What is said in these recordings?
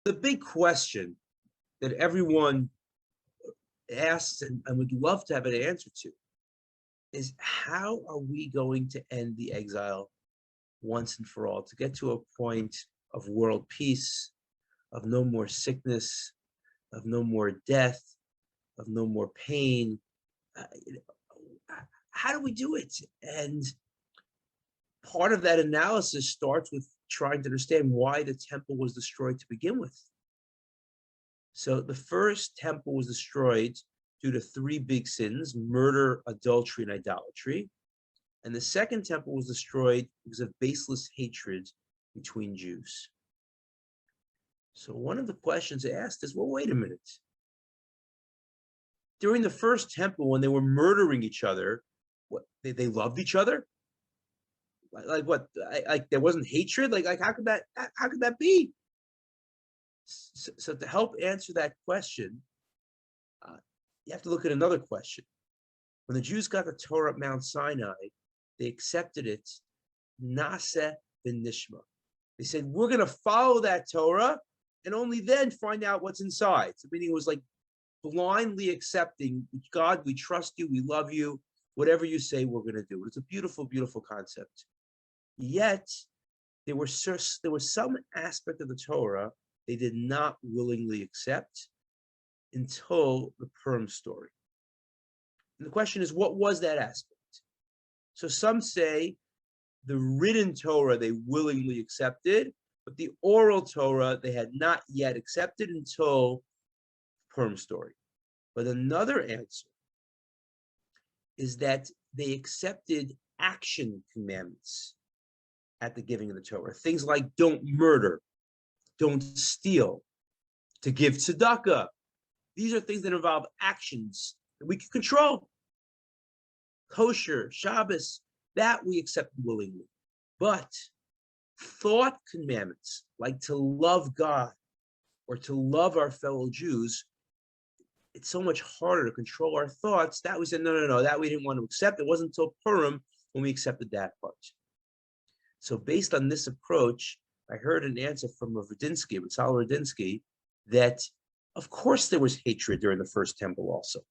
The big question that everyone asks and would love to have an answer to is, how are we going to end the exile once and for all, to get to a point of world peace, of no more sickness, of no more death, of no more pain? How do we do it? And part of that analysis starts with trying to understand why the temple was destroyed to begin with. So the first temple was destroyed due to three big sins: murder, adultery, and idolatry. And the second temple was destroyed because of baseless hatred between Jews. So one of the questions asked is, well, wait a minute. During the first temple, when they were murdering each other, what, they loved each other? Like what? Like there wasn't hatred? Like how could that be? So to help answer that question, you have to look at another question. When the Jews got the Torah at Mount Sinai, they accepted it, Naseh v'nishma. They said, we're going to follow that Torah and only then find out what's inside. So meaning it was like blindly accepting, God, we trust you, we love you, whatever you say, we're going to do. It's a beautiful, beautiful concept. Yet, there was some aspect of the Torah they did not willingly accept until the Purim story. And the question is, what was that aspect? So some say the written Torah they willingly accepted, but the oral Torah they had not yet accepted until Purim story. But another answer is that they accepted action commandments at the giving of the Torah. Things like don't murder, don't steal, to give tzedakah. These are things that involve actions that we can control. Kosher, Shabbos, that we accept willingly. But thought commandments, like to love God or to love our fellow Jews, it's so much harder to control our thoughts. That we said, no, that we didn't want to accept. It wasn't until Purim when we accepted that part. So based on this approach, I heard an answer from Radinsky, that of course there was hatred during the first temple also.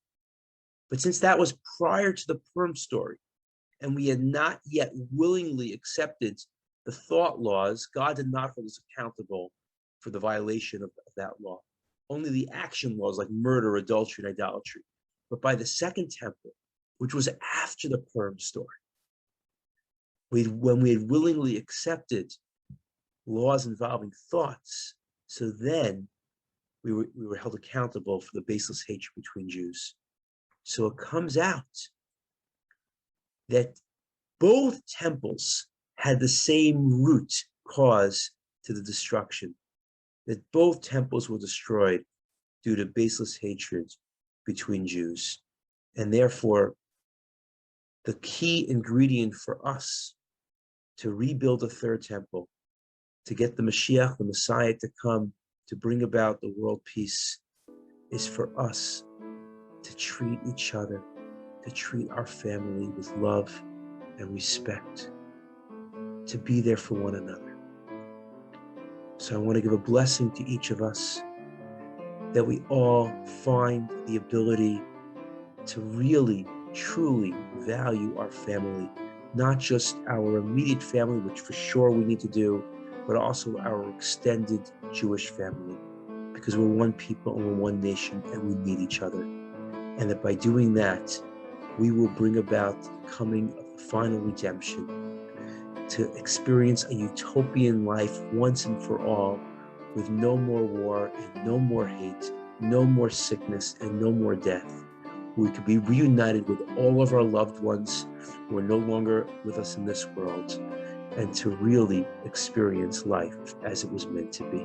But since that was prior to the Purim story, and we had not yet willingly accepted the thought laws, God did not hold us accountable for the violation of that law. Only the action laws like murder, adultery, and idolatry. But by the second temple, which was after the Purim story, when we had willingly accepted laws involving thoughts, so then we were held accountable for the baseless hatred between Jews. So it comes out that both temples had the same root cause to the destruction, that both temples were destroyed due to baseless hatred between Jews. And therefore, the key ingredient for us to rebuild the third temple, to get the Mashiach, the Messiah, to come to bring about the world peace, is for us to treat each other, to treat our family with love and respect, to be there for one another. So I want to give a blessing to each of us, that we all find the ability to really, truly value our family, not just our immediate family, which for sure we need to do, but also our extended Jewish family, because we're one people and we're one nation and we need each other. And that by doing that, we will bring about the coming of the final redemption, to experience a utopian life once and for all, with no more war and no more hate, no more sickness and no more death. We could be reunited with all of our loved ones who are no longer with us in this world, and to really experience life as it was meant to be.